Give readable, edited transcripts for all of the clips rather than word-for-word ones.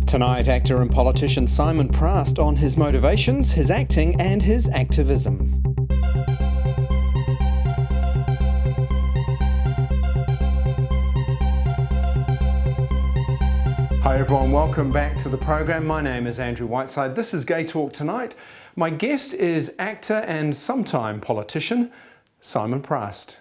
Tonight, actor and politician Simon Prast on his motivations, his acting and his activism. Hi everyone, welcome back to the program. My name is Andrew Whiteside. This is GayTalk Tonight. My guest is actor and sometime politician Simon Prast.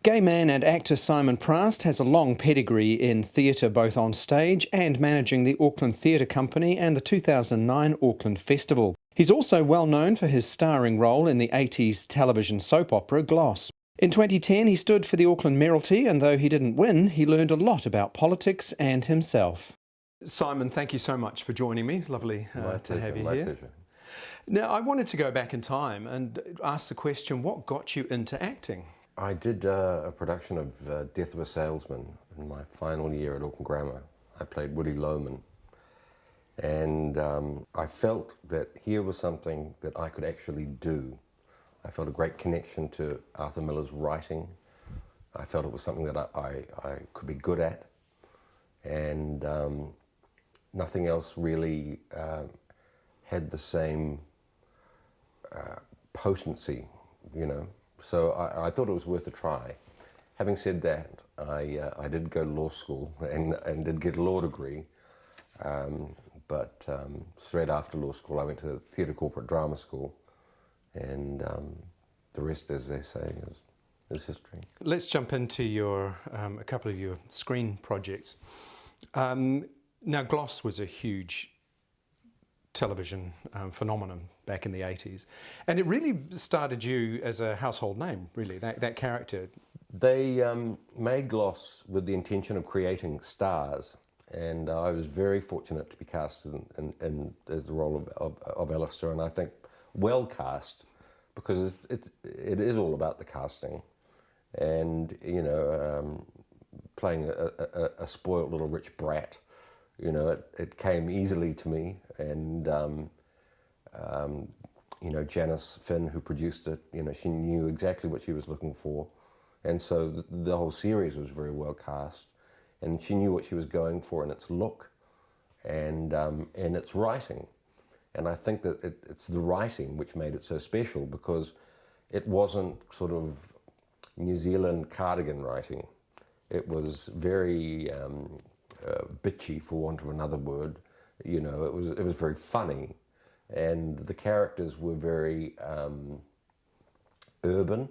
Gay man and actor Simon Prast has a long pedigree in theatre, both on stage and managing the Auckland Theatre Company and the 2009 Auckland Festival. He's also well known for his starring role in the 80s television soap opera Gloss. In 2010 he stood for the Auckland Mayoralty, and though he didn't win, he learned a lot about politics and himself. Simon, thank you so much for joining me. It's lovely to have you here. My pleasure. Now, I wanted to go back in time and ask the question, what got you into acting? I did a production of Death of a Salesman in my final year at Auckland Grammar. I played Woody Lohman, and I felt that here was something that I could actually do. I felt a great connection to Arthur Miller's writing. I felt it was something that I could be good at, and nothing else really had the same potency, you know. So I thought it was worth a try. Having said that, I did go to law school and did get a law degree, but straight after law school I went to Theatre Corporate Drama School, and the rest, as they say, is history. Let's jump into your a couple of your screen projects. Now, Gloss was a huge television phenomenon back in the 80s, and it really started you as a household name, really, that character. They made Gloss with the intention of creating stars, and I was very fortunate to be cast as the role of Alistair, and I think well cast, because it is all about the casting, and you know, playing a spoiled little rich brat. You know, it came easily to me, and you know, Janice Finn, who produced it, you know, she knew exactly what she was looking for, and so the whole series was very well cast, and she knew what she was going for in its look, and its writing, and I think that it's the writing which made it so special, because it wasn't sort of New Zealand cardigan writing. It was very bitchy, for want of another word. You know, it was very funny, and the characters were very urban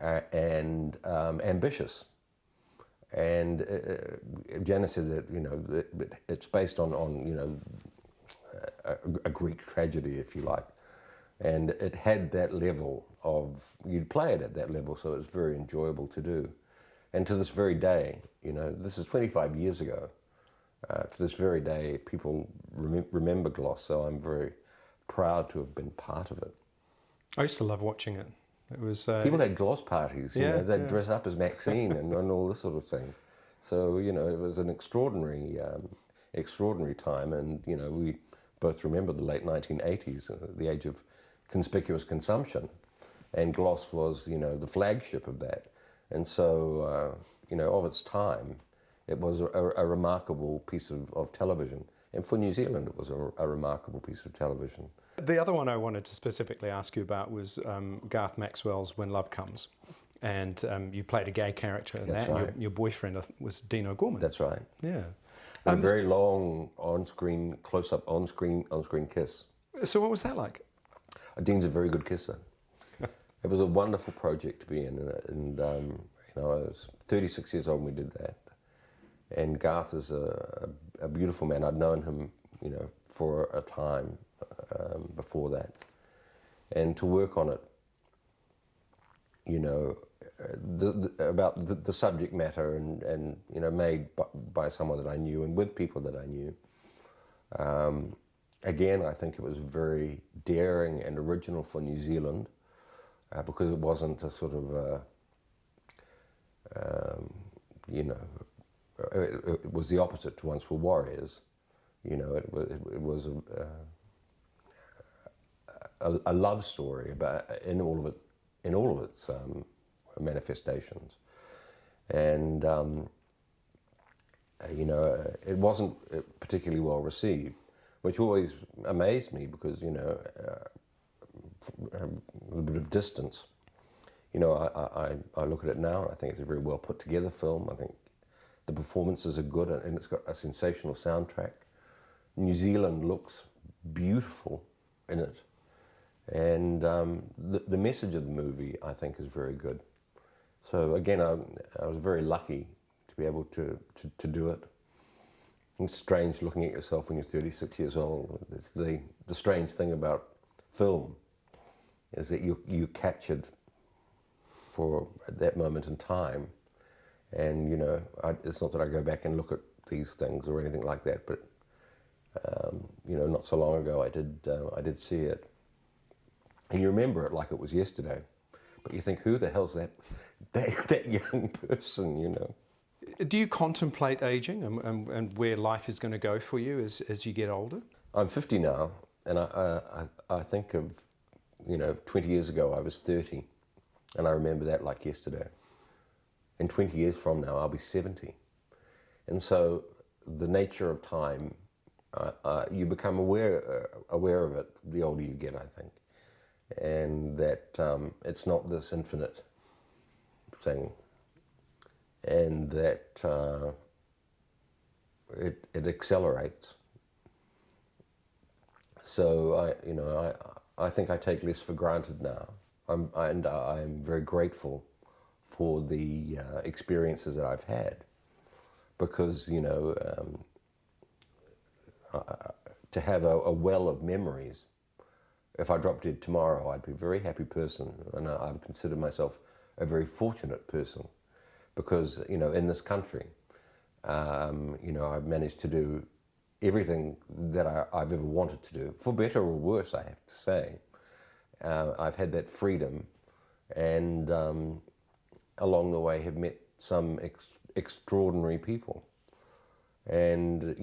and ambitious. And Janice said that, you know, it's based on you know, a Greek tragedy, if you like, and it had that level of, you'd play it at that level, so it was very enjoyable to do. And to this very day, you know, this is 25 years ago, to this very day, people remember Gloss, so I'm very proud to have been part of it. I used to love watching it. It was people had Gloss parties, you know, they'd dress up as Maxine and all this sort of thing. So, you know, it was an extraordinary time, and, you know, we both remember the late 1980s, the age of conspicuous consumption, and Gloss was, you know, the flagship of that. And so, you know, of its time, it was a remarkable piece of television. And for New Zealand, it was a remarkable piece of television. The other one I wanted to specifically ask you about was Garth Maxwell's When Love Comes. And you played a gay character in that. Right. And your boyfriend was Dean O'Gorman. That's right. Yeah. A very long on-screen, close-up on-screen kiss. So what was that like? Dean's a very good kisser. It was a wonderful project to be in, and you know, I was 36 years old when we did that. And Garth is a beautiful man. I'd known him, you know, for a time before that, and to work on it, you know, about the subject matter, and you know, made by someone that I knew and with people that I knew. Again, I think it was very daring and original for New Zealand, because it wasn't a sort of you know, it was the opposite to Once Were Warriors. You know, it was a love story about in all of its manifestations, and it wasn't particularly well received, which always amazed me because, a little bit of distance. I look at it now and I think it's a very well put together film. I think the performances are good and it's got a sensational soundtrack. New Zealand looks beautiful in it. And the message of the movie, I think, is very good. So again, I was very lucky to be able to do it. It's strange looking at yourself when you're 36 years old. It's the strange thing about film is that you're captured for that moment in time. And, it's not that I go back and look at these things or anything like that, but, not so long ago I did see it. And you remember it like it was yesterday, but you think, who the hell's that young person, Do you contemplate aging and where life is going to go for you as you get older? I'm 50 now, and I think of, 20 years ago I was 30, and I remember that like yesterday. And 20 years from now I'll be 70. And so the nature of time, you become aware of it the older you get, I think. And that it's not this infinite thing, and that it accelerates. So I think I take less for granted now, and I'm very grateful for the experiences that I've had, because to have a well of memories. If I dropped dead tomorrow, I'd be a very happy person, and I would consider myself a very fortunate person, because in this country, I've managed to do everything that I've ever wanted to do, for better or worse, I have to say. I've had that freedom, and along the way have met some extraordinary people, and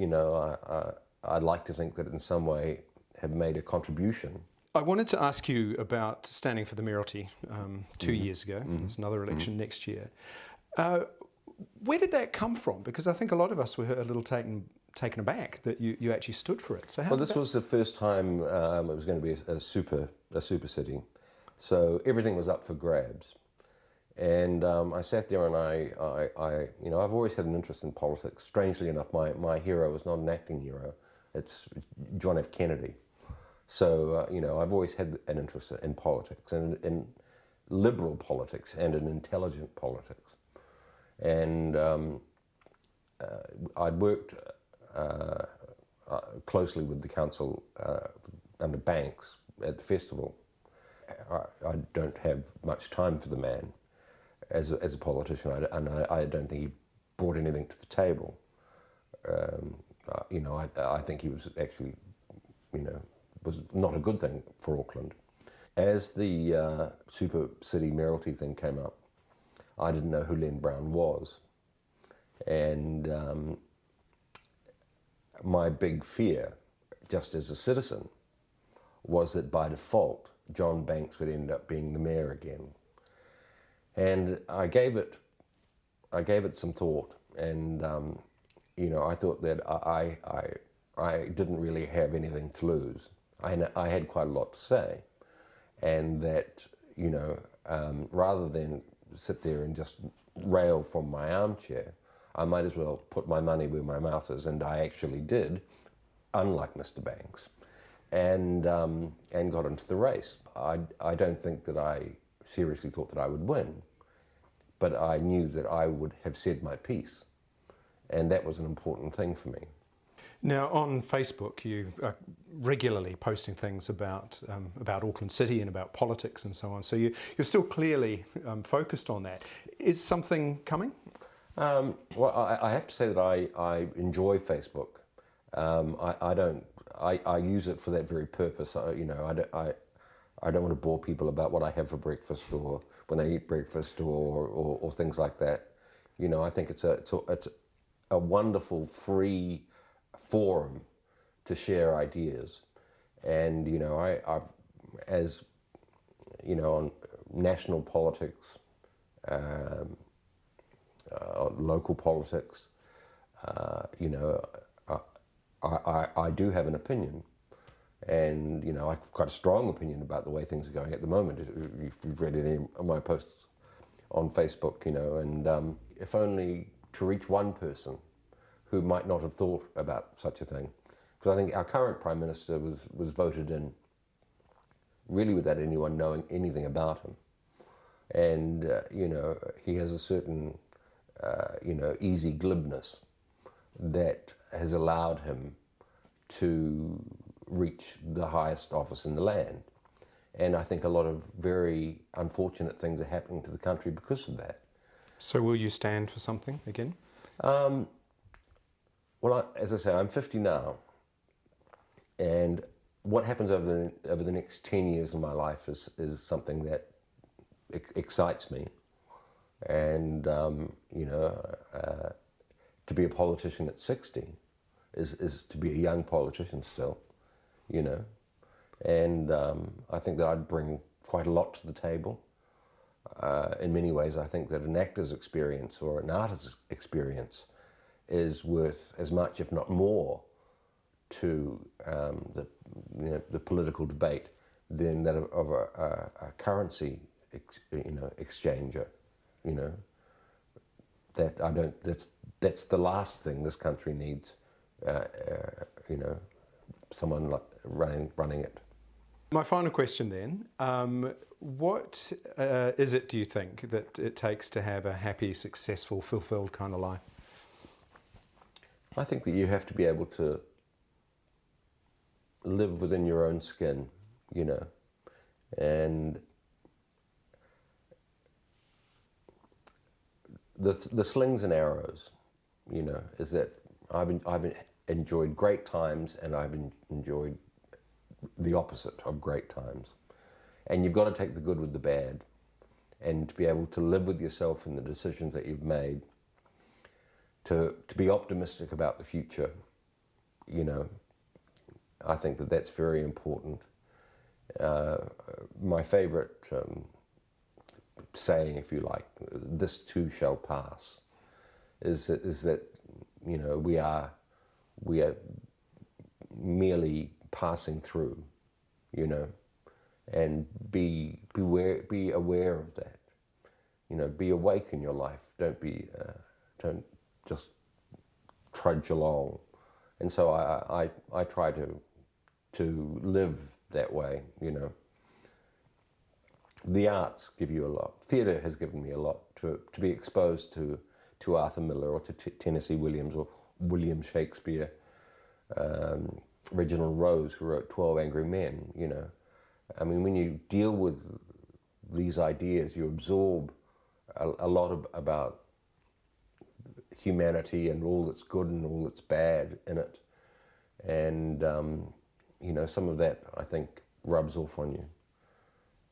I'd like to think that in some way have made a contribution. I wanted to ask you about standing for the Mayoralty 2 years ago. There's another election next year. Where did that come from? Because I think a lot of us were a little taken aback that you actually stood for it. So this was the first time it was going to be a super city, so everything was up for grabs. And I sat there and I've always had an interest in politics. Strangely enough, my hero was not an acting hero. It's John F. Kennedy. So, I've always had an interest in politics, and in liberal politics and in intelligent politics. And I'd worked closely with the council under Banks at the festival. I don't have much time for the man as a politician, and I don't think he brought anything to the table. I think he was actually, was not a good thing for Auckland. As the super city mayoralty thing came up, I didn't know who Len Brown was. And my big fear, just as a citizen, was that by default, John Banks would end up being the mayor again. And I gave it some thought, and I thought that I didn't really have anything to lose. I had quite a lot to say, and that rather than sit there and just rail from my armchair, I might as well put my money where my mouth is, and I actually did, unlike Mr. Banks, and got into the race. I don't think that I seriously thought that I would win, but I knew that I would have said my piece, and that was an important thing for me. Now, on Facebook, you are regularly posting things about Auckland City and about politics and so on. So you're still clearly focused on that. Is something coming? Well, I have to say that I enjoy Facebook. I use it for that very purpose. I don't want to bore people about what I have for breakfast or when I eat breakfast or things like that. I think it's a wonderful free forum to share ideas, and I've as on national politics, local politics, you know, I do have an opinion, and you know, I've got a strong opinion about the way things are going at the moment. If you've read any of my posts on Facebook, you know, and if only to reach one person who might not have thought about such a thing. Because I think our current Prime Minister was voted in really without anyone knowing anything about him. And, you know, he has a certain, you know, easy glibness that has allowed him to reach the highest office in the land. And I think a lot of very unfortunate things are happening to the country because of that. So will you stand for something again? Well, as I say, I'm 50 now, and what happens over the next 10 years of my life is something that excites me. And you know, to be a politician at 60 is to be a young politician still, you know. And I think that I'd bring quite a lot to the table. In many ways, I think that an actor's experience or an artist's experience is worth as much, if not more, to the political debate than that of a currency exchanger. You know, that I don't. That's the last thing this country needs. You know, someone like running it. My final question then, what is it, do you think, that it takes to have a happy, successful, fulfilled kind of life? I think that you have to be able to live within your own skin, you know, and the slings and arrows, you know, is that I've enjoyed great times, and I've enjoyed the opposite of great times. And you've got to take the good with the bad, and to be able to live with yourself and the decisions that you've made, to be optimistic about the future, you know. I think that that's very important. My favorite saying, if you like, "This too shall pass," is that you know, we are merely passing through, you know, and be aware of that. You know, be awake in your life. Don't just trudge along. And so I try to live that way, you know. The arts give you a lot. Theatre has given me a lot. To be exposed to Arthur Miller or to Tennessee Williams or William Shakespeare, Reginald Rose, who wrote 12 Angry Men, you know. I mean, when you deal with these ideas, you absorb a lot about humanity and all that's good and all that's bad in it. And, you know, some of that, I think, rubs off on you.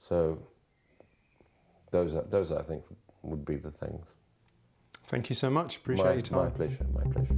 So those I think, would be the things. Thank you so much. Appreciate your time. My pleasure, my pleasure.